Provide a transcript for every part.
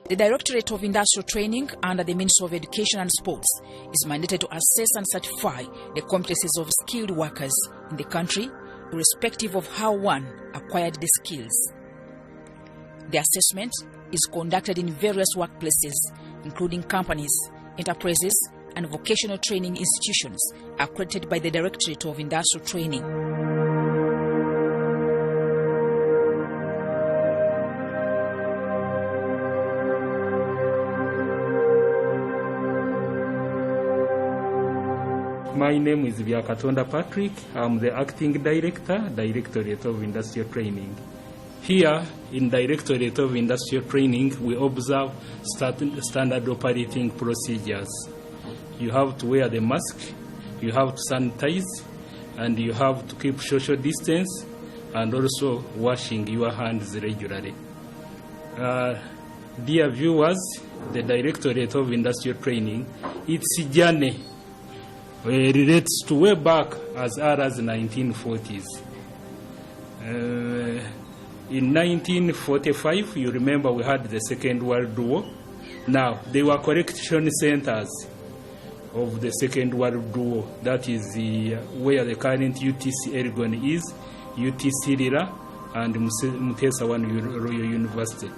The Directorate of Industrial Training under the Ministry of Education and Sports is mandated to assess and certify the competencies of skilled workers in the country, irrespective of how one acquired the skills. The assessment is conducted in various workplaces, including companies, enterprises, and vocational training institutions accredited by the Directorate of Industrial Training. My name is Byakatonda Patrick. I'm the Acting Director, Directorate of Industrial Training. Here in Directorate of Industrial Training, we observe standard operating procedures. You have to wear the mask, you have to sanitize, and you have to keep social distance, and also washing your hands regularly. Dear viewers, the Directorate of Industrial Training, its journey relates to way back as early as 1940s. In 1945, you remember we had the Second World War. Now, they were correction centers of the Second World War. That is where the current UTC Elgon is, UTC Lira, and Mutesa Royal University.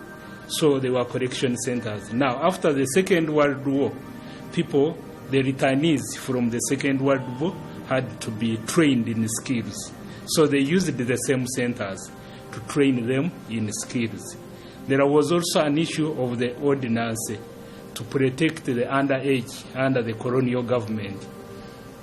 So they were correction centers. Now, after the Second World War, the returnees from the Second World War had to be trained in skills. So they used the same centers to train them in skills. There was also an issue of the ordinance to protect the underage under the colonial government.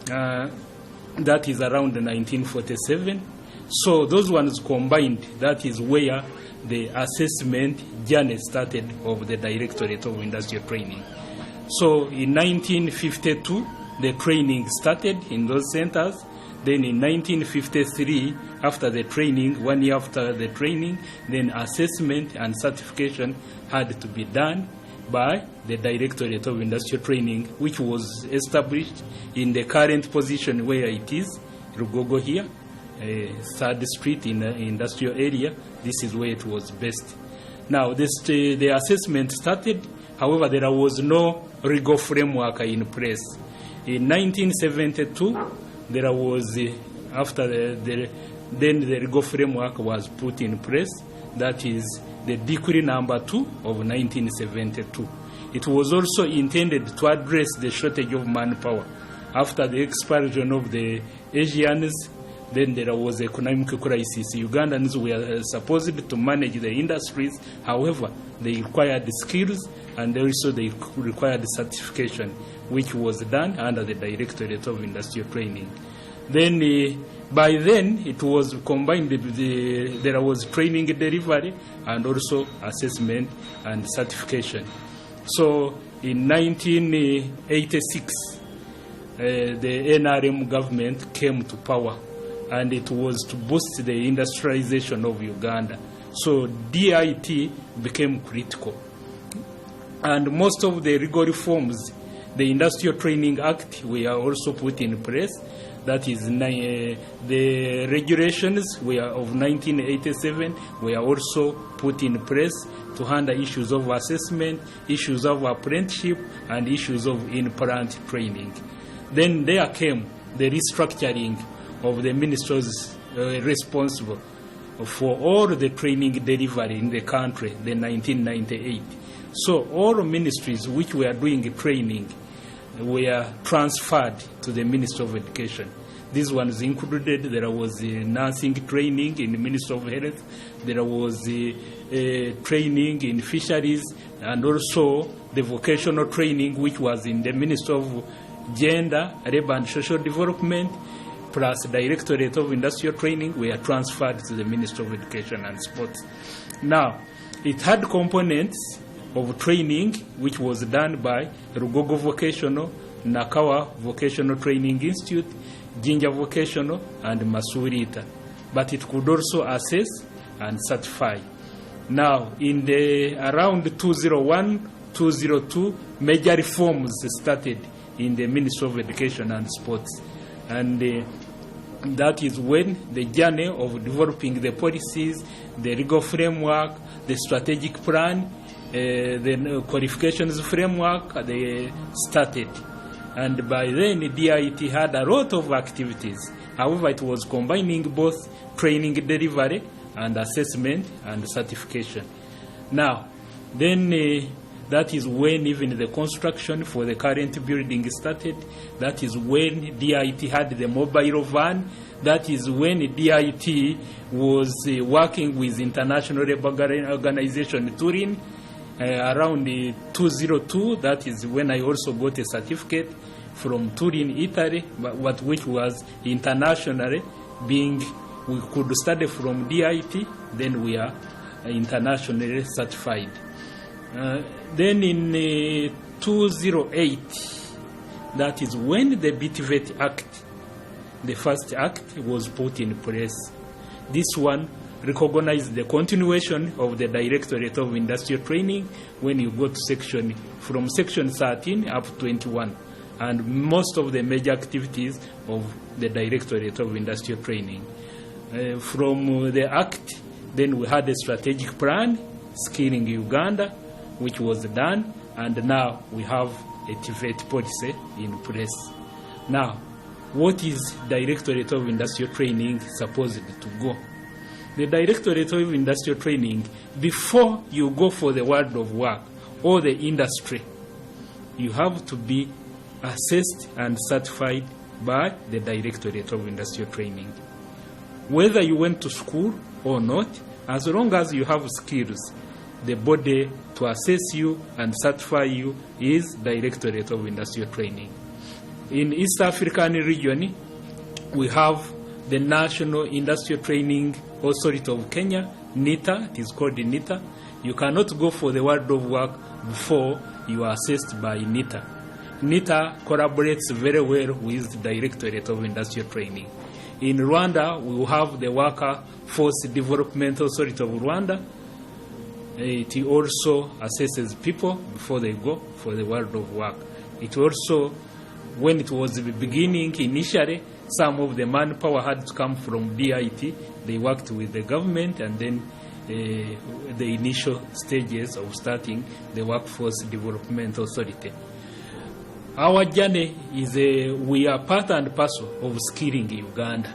That is around 1947. So those ones combined, that is where the assessment journey started of the Directorate of Industrial Training. So in 1952, the training started in those centers. Then in 1953, after the training, 1 year after the training, then assessment and certification had to be done by the Directorate of Industrial Training, which was established in the current position where it is, Rugogo here, 3rd Street in the industrial area. This is where it was based. Now, the assessment started. However, there was no legal framework in place. In 1972, there was, after then the legal framework was put in place. That is the Decree number 2 of 1972. It was also intended to address the shortage of manpower. After the expulsion of the Asians, then there was economic crisis. Ugandans were supposed to manage the industries. However, they required skills and also they required certification, which was done under the Directorate of Industrial Training. Then, by then, it was combined. There was training delivery and also assessment and certification. So, in 1986, the NRM government came to power, and it was to boost the industrialization of Uganda. So DIT became critical. And most of the legal reforms, the Industrial Training Act, were also put in place. That is, the regulations of 1987 were also put in place to handle issues of assessment, issues of apprenticeship, and issues of in-plant training. Then there came the restructuring of the ministers responsible for all the training delivery in the country, the 1998. So all ministries which were doing training were transferred to the Ministry of Education. These ones included, there was nursing training in the Ministry of Health, there was training in fisheries, and also the vocational training which was in the Ministry of Gender, Labour and Social Development, plus Directorate of Industrial Training were transferred to the Ministry of Education and Sports. Now, it had components of training which was done by Rugogo Vocational, Nakawa Vocational Training Institute, Jinja Vocational, and Masurita. But it could also assess and certify. Now, in the around 2001, 2002, major reforms started in the Ministry of Education and Sports. And that is when the journey of developing the policies, the legal framework, the strategic plan the qualifications framework, they started. And by then, DIT had a lot of activities. However, it was combining both training delivery and assessment and certification. Now, then that is when even the construction for the current building started. That is when DIT had the mobile van. That is when DIT was working with International Labour Organization Turin around 202. That is when I also got a certificate from Turin, Italy, but which was internationally being, we could study from DIT, then we are internationally certified. Then in 208, that is when the BTVET Act, the first act, was put in place. This one recognized the continuation of the Directorate of Industrial Training when you go to from section 13 up to 21, and most of the major activities of the Directorate of Industrial Training. From the act, then we had a strategic plan, Skilling Uganda, which was done, and now we have a TVET policy in place. Now, what is Directorate of Industrial Training supposed to go? The Directorate of Industrial Training, before you go for the world of work or the industry, you have to be assessed and certified by the Directorate of Industrial Training. Whether you went to school or not, as long as you have skills, the body to assess you and certify you is Directorate of Industrial Training. In East African region, we have the National Industrial Training Authority of Kenya, NITA. It is called NITA. You cannot go for the world of work before you are assessed by NITA. NITA collaborates very well with the Directorate of Industrial Training. In Rwanda, we will have the Worker Force Development Authority of Rwanda. It also assesses people before they go for the world of work. It also, when it was the beginning, initially, some of the manpower had to come from DIT. They worked with the government, and then the initial stages of starting the Workforce Development Authority. Our journey is we are part and parcel of Skilling Uganda.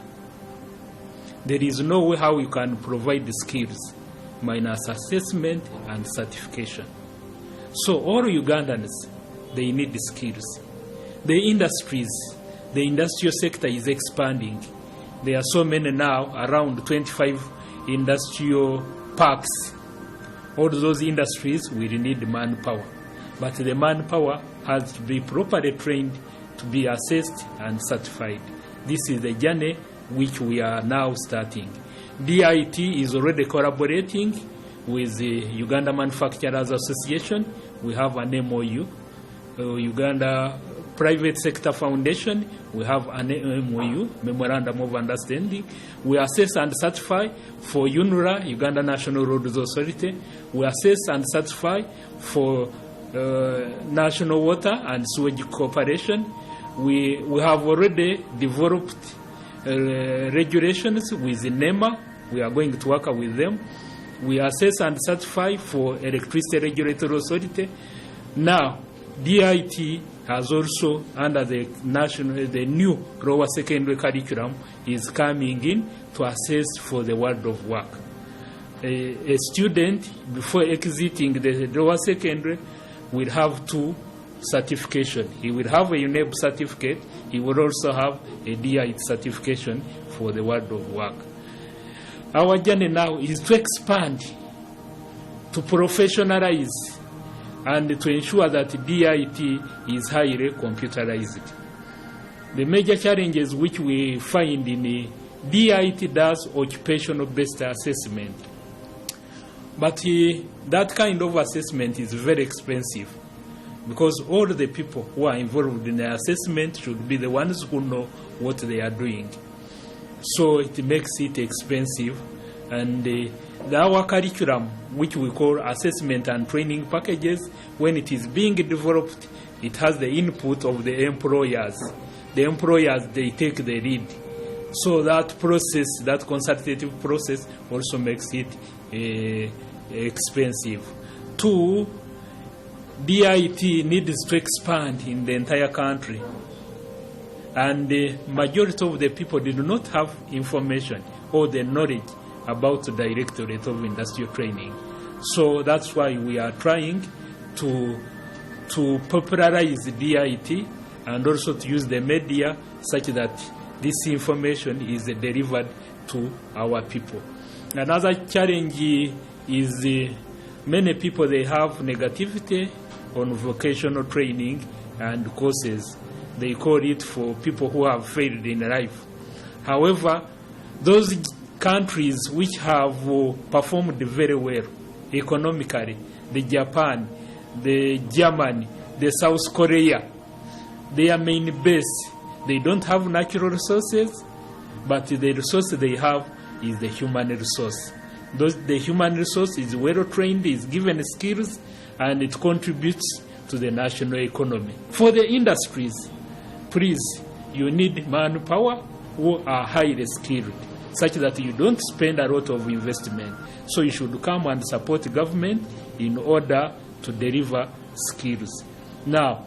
There is no way how you can provide the skills minus assessment and certification. So all Ugandans, they need the skills. The industries, the industrial sector is expanding. There are so many now, around 25 industrial parks. All those industries will need manpower. But the manpower has to be properly trained to be assessed and certified. This is the journey which we are now starting. DIT is already collaborating with the Uganda Manufacturers Association. We have an MOU. Uganda Private Sector Foundation, we have an MOU, Memorandum of Understanding. We assess and certify for UNRA, Uganda National Roads Authority. We assess and certify for National Water and Sewage Corporation. We have already developed regulations with NEMA. We are going to work with them. We assess and certify for Electricity Regulatory Authority. Now, DIT has also, under the new lower secondary curriculum, is coming in to assess for the world of work. A student, before exiting the lower secondary, will have two certifications. He will have a UNEB certificate. He will also have a DIT certification for the world of work. Our journey now is to expand, to professionalize, and to ensure that DIT is highly computerized. The major challenges which we find in DIT does occupational-based assessment. But that kind of assessment is very expensive, because all the people who are involved in the assessment should be the ones who know what they are doing. So it makes it expensive, and our curriculum, which we call assessment and training packages, when it is being developed, it has the input of the employers. The employers, they take the lead. So that process, that consultative process, also makes it expensive. Two, DIT needs to expand in the entire country. And the majority of the people did not have information or the knowledge about the Directorate of Industrial Training. So that's why we are trying to popularize DIT and also to use the media such that this information is delivered to our people. Another challenge is many people, they have negativity on vocational training and courses. They call it for people who have failed in life. However, those countries which have performed very well economically, the Japan, the Germany, the South Korea, their main base, they don't have natural resources, but the resource they have is the human resource. The human resource is well trained, is given skills, and it contributes to the national economy. For the industries, please, you need manpower who are highly skilled, such that you don't spend a lot of investment. So you should come and support the government in order to deliver skills. Now,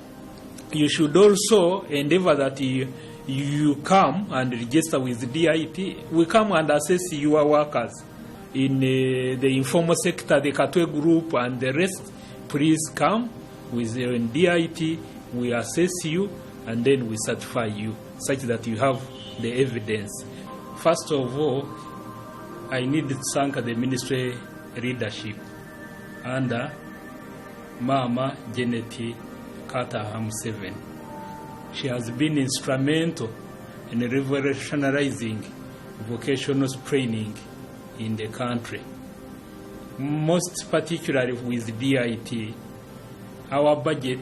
you should also endeavor that you come and register with DIT. We come and assess your workers in the informal sector, the Katwe group, and the rest. Please come with the DIT. We assess you, and then we certify you, such that you have the evidence. First of all, I need to thank the ministry leadership under Mama Janet Carter Museveni. She has been instrumental in revolutionizing vocational training in the country. Most particularly with DIT, our budget,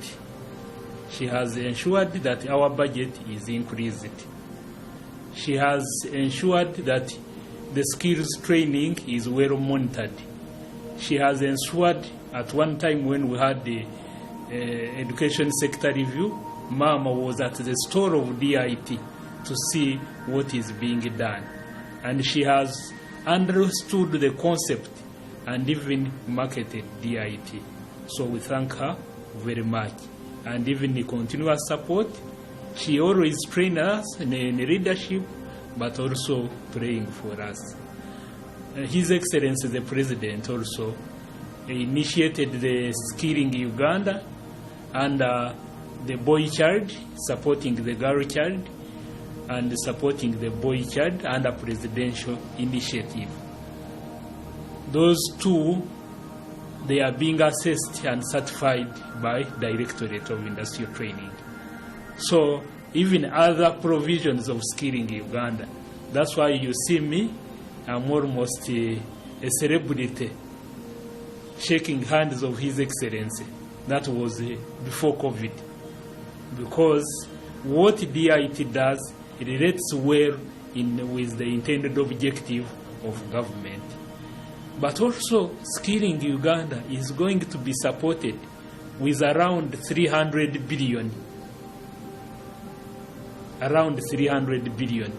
she has ensured that our budget is increased. She has ensured that the skills training is well monitored. She has ensured at one time when we had the education sector review, Mama was at the store of DIT to see what is being done. And she has understood the concept and even marketed DIT. So we thank her very much. And even the continuous support, she always trains us in leadership, but also praying for us. His Excellency the President also initiated the Skilling Uganda and the boy child, supporting the girl child, and supporting the boy child under presidential initiative. Those two, they are being assessed and certified by Directorate of Industrial Training. So even other provisions of Skilling Uganda. That's why you see me, I'm almost a celebrity, shaking hands of His Excellency. That was before COVID. Because what DIT does, it relates well with the intended objective of government. But also, Skilling Uganda is going to be supported with around 300 billion. Around 300 billion.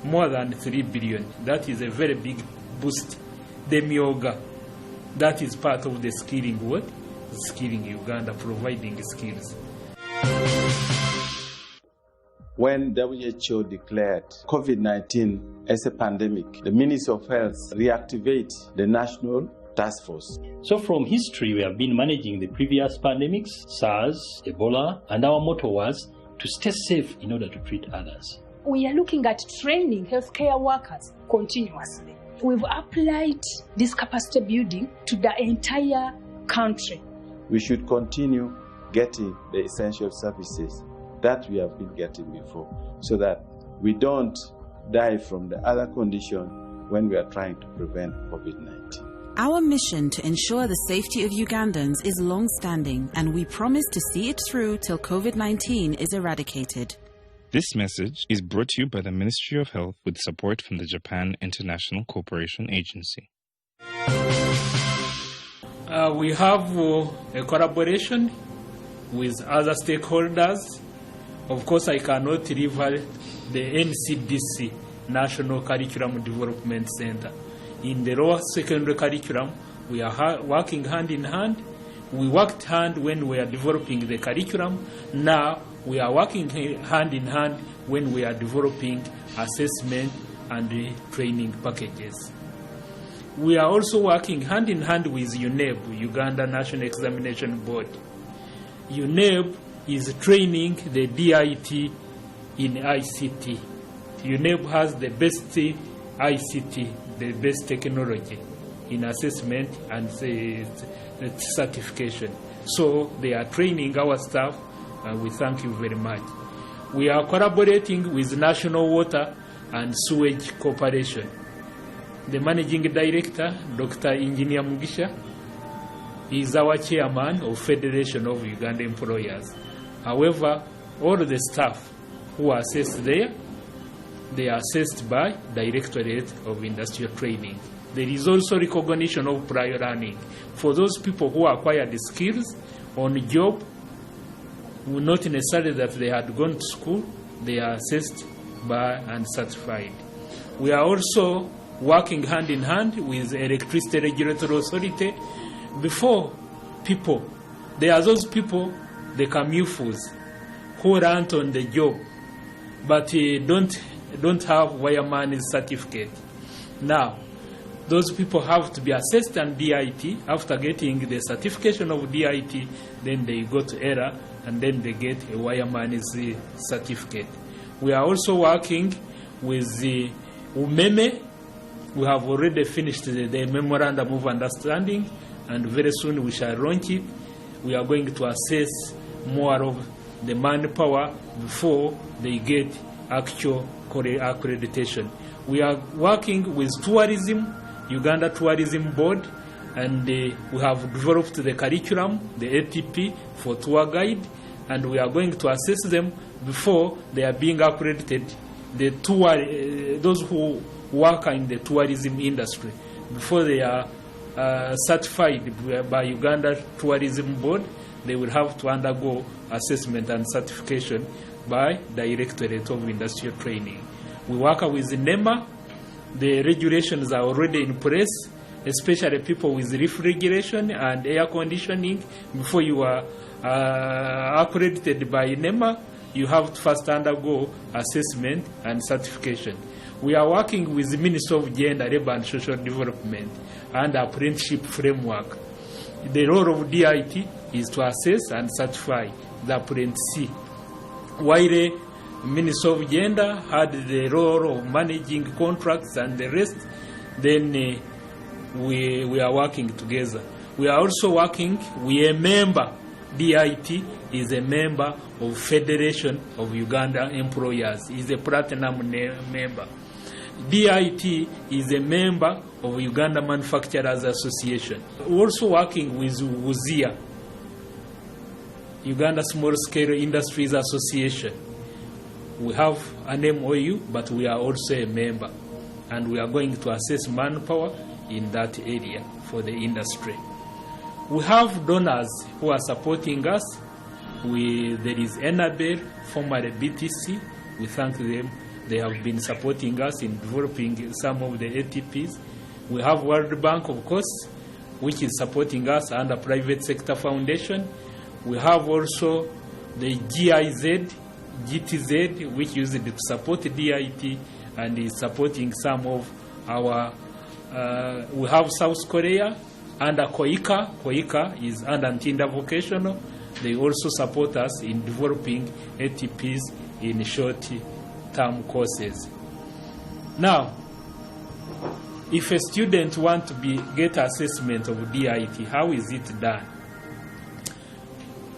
More than 3 billion. That is a very big boost. The Myoga, that is part of the Skilling what? Skilling Uganda, providing skills. When WHO declared COVID-19 as a pandemic, the Ministry of Health reactivated the National Task Force. So from history, we have been managing the previous pandemics, SARS, Ebola, and our motto was to stay safe in order to treat others. We are looking at training healthcare workers continuously. We've applied this capacity building to the entire country. We should continue getting the essential services that we have been getting before, so that we don't die from the other condition when we are trying to prevent COVID-19. Our mission to ensure the safety of Ugandans is long-standing, and we promise to see it through till COVID-19 is eradicated. This message is brought to you by the Ministry of Health with support from the Japan International Cooperation Agency. We have a collaboration with other stakeholders. Of course, I cannot rival the NCDC, National Curriculum Development Center. In the lower secondary curriculum, We are working hand in hand. We worked hand when we are developing the curriculum. Now we are working hand in hand when we are developing assessment and training packages. We are also working hand in hand with UNEB, Uganda National Examination Board. UNEB is training the DIT in ICT. UNEB has the best ICT, the best technology in assessment and certification. So they are training our staff, and we thank you very much. We are collaborating with National Water and Sewage Corporation. The Managing Director, Dr. Engineer Mugisha, is our chairman of Federation of Uganda Employers. However, all the staff who are assessed there, they are assessed by Directorate of Industrial Training. There is also recognition of prior learning. For those people who acquired the skills on the job, not necessarily that they had gone to school, they are assessed by and certified. We are also working hand in hand with Electricity Regulatory Authority. Before people, there are those people, the CAMUFOs, who learn on the job, but don't have wireman certificate. Now, those people have to be assessed on DIT. After getting the certification of DIT, then they go to ERA, and then they get a wireman certificate. We are also working with the UMEME. We have already finished the Memorandum of Understanding, and very soon we shall launch it. We are going to assess more of the manpower before they get actual accreditation. We are working with tourism, Uganda Tourism Board, and we have developed the curriculum, the ATP for tour guide, and we are going to assess them before they are being accredited. The those who work in the tourism industry, before they are certified by Uganda Tourism Board, they will have to undergo assessment and certification by Directorate of Industrial Training. We work with NEMA. The regulations are already in place, especially people with refrigeration and air conditioning. Before you are accredited by NEMA, you have to first undergo assessment and certification. We are working with the Ministry of Gender, Labour and Social Development and apprenticeship framework. The role of DIT is to assess and certify the apprentice, while the Ministry of Gender had the role of managing contracts and the rest. Then we are working together. We are also working, we are a member, DIT is a member of Federation of Uganda Employers, is a platinum member. DIT is a member of Uganda Manufacturers Association. We're also working with UZIA, Uganda Small Scale Industries Association. We have an MOU, but we are also a member, and we are going to assess manpower in that area for the industry. We have donors who are supporting us. There is Enabel, formerly BTC. We thank them. They have been supporting us in developing some of the ATPs. We have World Bank, of course, which is supporting us under Private Sector Foundation. We have also the GTZ, which used to support DIT and is supporting some of our, we have South Korea under KOICA. KOICA is under Ntinda Vocational. They also support us in developing ATPs in short-term courses. Now, if a student wants to get assessment of DIT, how is it done?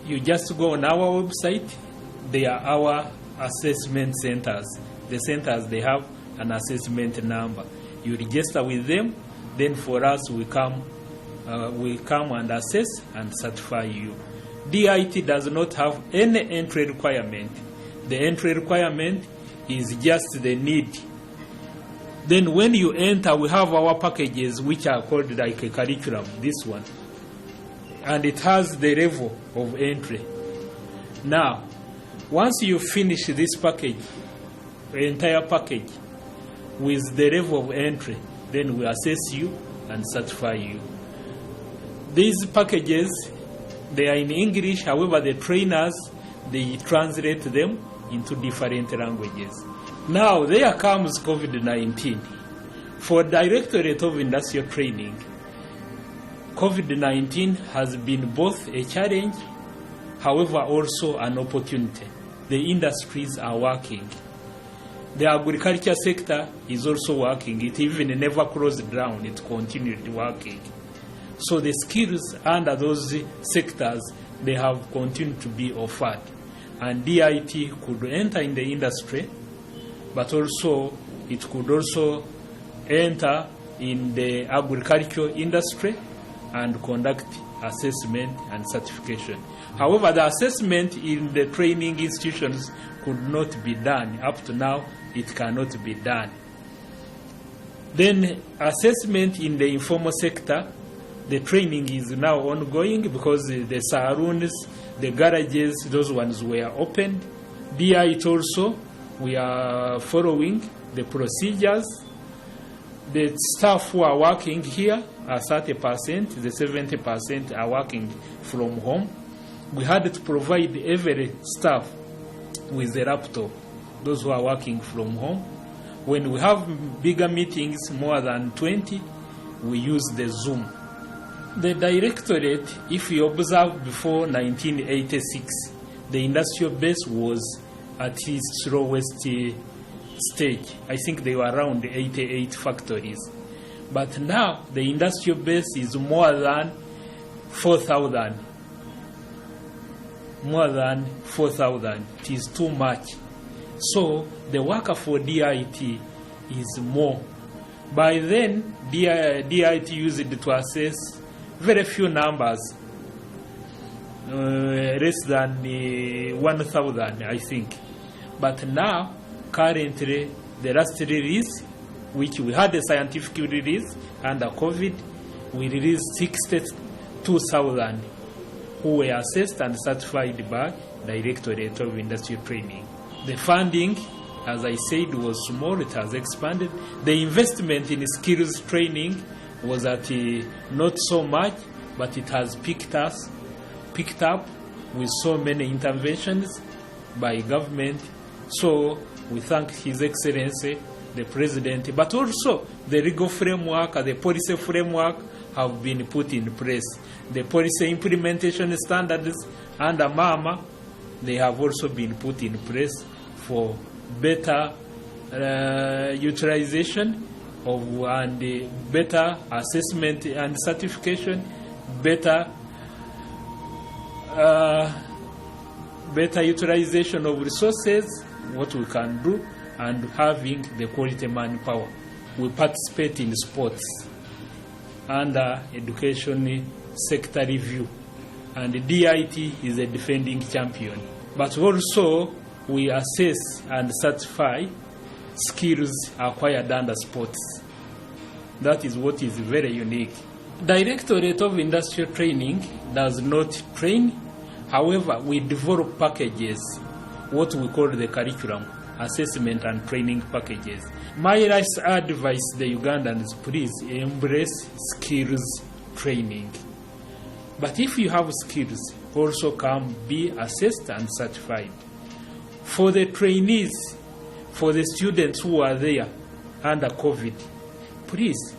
You just go on our website. They are our assessment centers. The centers, they have an assessment number. You register with them, then for us we come and assess and certify you. DIT does not have any entry requirement. The entry requirement is just the need. Then when you enter, we have our packages which are called like a curriculum, this one. And it has the level of entry. Now, once you finish this package, the entire package, with the level of entry, then we assess you and certify you. These packages, they are in English, however the trainers, they translate them into different languages. Now, there comes COVID-19. For Directorate of Industrial Training, COVID-19 has been both a challenge, however also an opportunity. The industries are working. The agriculture sector is also working. It even never closed down, it continued working. So the skills under those sectors, they have continued to be offered. And DIT could enter in the industry, but also it could also enter in the agricultural industry and conduct assessment and certification. However, the assessment in the training institutions could not be done. Up to now, it cannot be done. Then assessment in the informal sector, the training is now ongoing because the saloons, the garages, those ones were opened. DIT also, we are following the procedures. The staff who are working here are 30%, the 70% are working from home. We had to provide every staff with a laptop, those who are working from home. When we have bigger meetings, more than 20, we use the Zoom. The Directorate, if you observe before 1986, the industrial base was at its lowest stage. I think they were around 88 factories. But now the industrial base is more than 4,000. More than 4,000. It is too much. So the worker for DIT is more. By then, DIT used it to assess very few numbers, less than 1,000, I think. But now, currently, the last release, which we had a scientific release under COVID, we released 62,000 who were assessed and certified by Directorate of Industrial Training. The funding, as I said, was small. It has expanded. The investment in skills training was at not so much, but it has picked up with so many interventions by government. So we thank His Excellency, the President, but also the legal framework and the policy framework have been put in place. The policy implementation standards under MAMA, they have also been put in place for better utilization of and better assessment and certification, better utilization of resources, what we can do, and having the quality manpower. We participate in sports under education sector review, and the DIT is a defending champion. But also we assess and certify skills acquired under sports. That is what is very unique. Directorate of Industrial Training does not train. However, we develop packages, what we call the curriculum, assessment and training packages. My last advice to the Ugandans, please embrace skills training. But if you have skills, also come be assessed and certified. For the trainees, for the students who are there under COVID, please,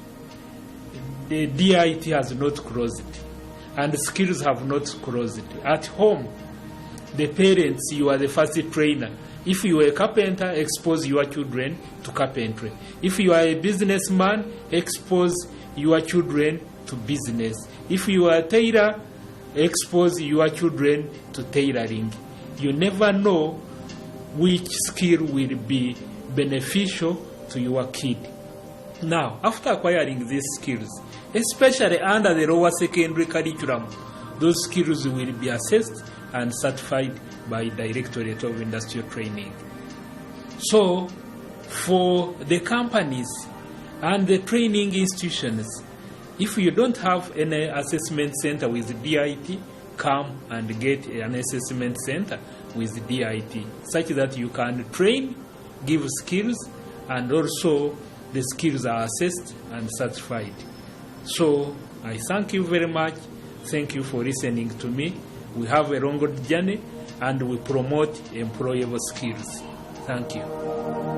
the DIT has not closed, and the skills have not closed. At home, the parents, you are the first trainer. If you are a carpenter, expose your children to carpentry. If you are a businessman, expose your children to business. If you are a tailor, expose your children to tailoring. You never know which skill will be beneficial to your kid. Now, after acquiring these skills, especially under the lower secondary curriculum, those skills will be assessed and certified by Directorate of Industrial Training. So, for the companies and the training institutions, if you don't have any assessment center with DIT, come and get an assessment center with DIT, such that you can train, give skills, and also the skills are assessed and certified. So I thank you very much, Thank you for listening to me. We have a long journey and we promote employable skills. Thank you.